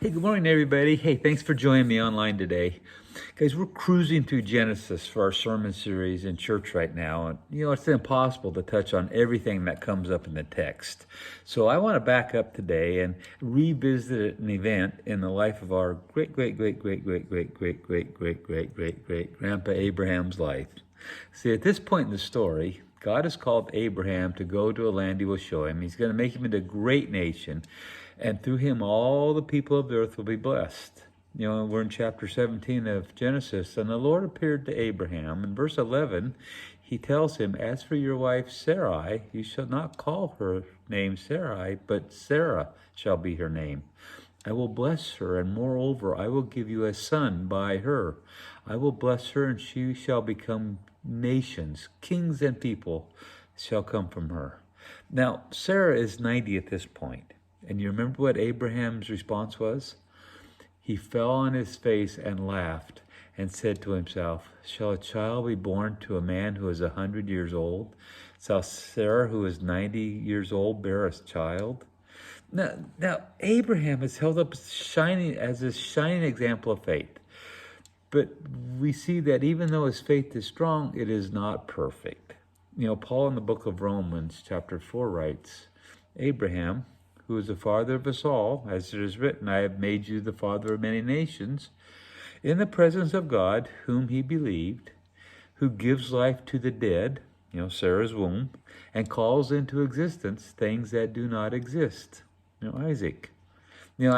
Hey, good morning, everybody. Hey, thanks for joining me online today. Guys, we're cruising through Genesis for our sermon series in church right now. And, it's impossible to touch on everything that comes up in the text. So I want to back up today and revisit an event in the life of our great grandpa Abraham's life. See, at this point in the story, God has called Abraham to go to a land he will show him. He's going to make him into a great nation, and through him all the people of the earth will be blessed. We're in chapter 17 of Genesis, and the Lord appeared to Abraham. In verse 11, he tells him, "As for your wife Sarai, you shall not call her name Sarai, but Sarah shall be her name. I will bless her, and moreover, I will give you a son by her. I will bless her, and she shall become nations. Kings and people shall come from her." Now, Sarah is 90 at this point. And you remember what Abraham's response was? He fell on his face and laughed and said to himself, "Shall a child be born to a man who is 100 years old? Shall Sarah, who is 90 years old, bear a child?" Now Abraham is held up as a shining example of faith. But we see that even though his faith is strong, it is not perfect. Paul in the book of Romans, chapter 4, writes, "Abraham, who is the father of us all, as it is written, I have made you the father of many nations, in the presence of God, whom he believed, who gives life to the dead," Sarah's womb, "and calls into existence things that do not exist," Isaac. In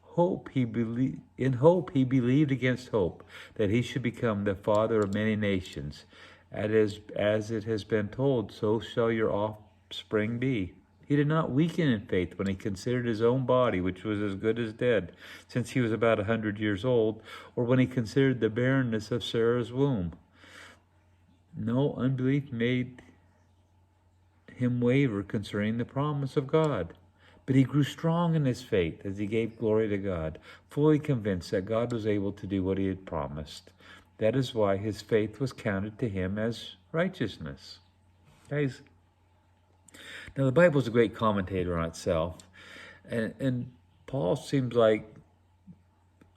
hope he believed against hope that he should become the father of many nations. As it has been told, so shall your offspring be. He did not weaken in faith when he considered his own body, which was as good as dead, since he was about 100 years old, or when he considered the barrenness of Sarah's womb. No unbelief made him waver concerning the promise of God. But he grew strong in his faith as he gave glory to God, fully convinced that God was able to do what he had promised. That is why his faith was counted to him as righteousness. Guys, now the Bible is a great commentator on itself, and Paul seems like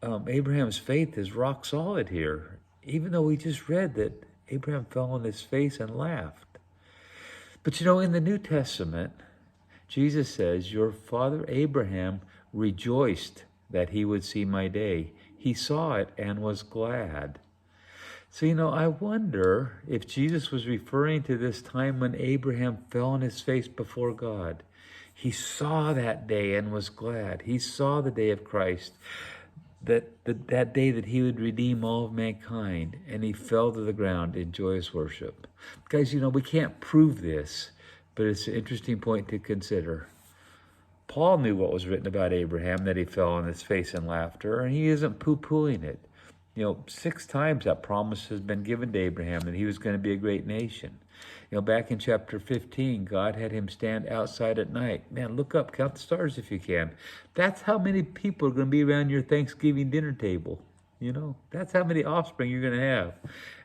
Abraham's faith is rock solid here, even though we just read that Abraham fell on his face and laughed. But in the New Testament, Jesus says, "Your father Abraham rejoiced that he would see my day. He saw it and was glad." So, I wonder if Jesus was referring to this time when Abraham fell on his face before God. He saw that day and was glad. He saw the day of Christ, that day that he would redeem all of mankind, and he fell to the ground in joyous worship. Guys, we can't prove this, but it's an interesting point to consider. Paul knew what was written about Abraham, that he fell on his face in laughter, and he isn't poo-pooing it. 6 times that promise has been given to Abraham that he was going to be a great nation. Back in chapter 15, God had him stand outside at night. Man, look up, count the stars if you can. That's how many people are going to be around your Thanksgiving dinner table. That's how many offspring you're going to have.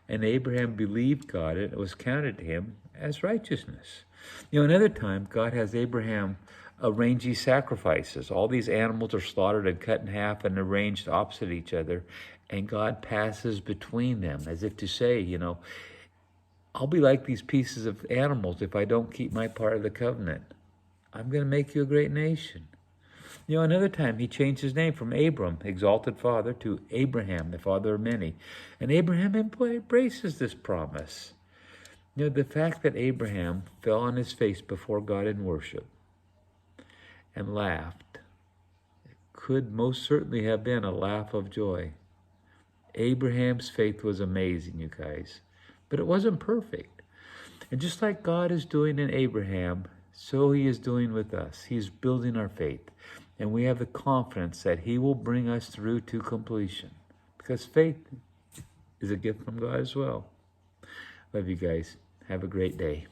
And Abraham believed God, and it was counted to him as righteousness. Another time, God has Abraham arrange these sacrifices. All these animals are slaughtered and cut in half and arranged opposite each other, and God passes between them as if to say, I'll be like these pieces of animals if I don't keep my part of the covenant. I'm going to make you a great nation. Another time he changed his name from Abram, exalted father, to Abraham, the father of many. And Abraham embraces this promise. The fact that Abraham fell on his face before God in worship and laughed could most certainly have been a laugh of joy. Abraham's faith was amazing, you guys, but it wasn't perfect. And just like God is doing in Abraham, so he is doing with us. He's building our faith, and we have the confidence that he will bring us through to completion, because faith is a gift from God as well. Love you guys. Have a great day.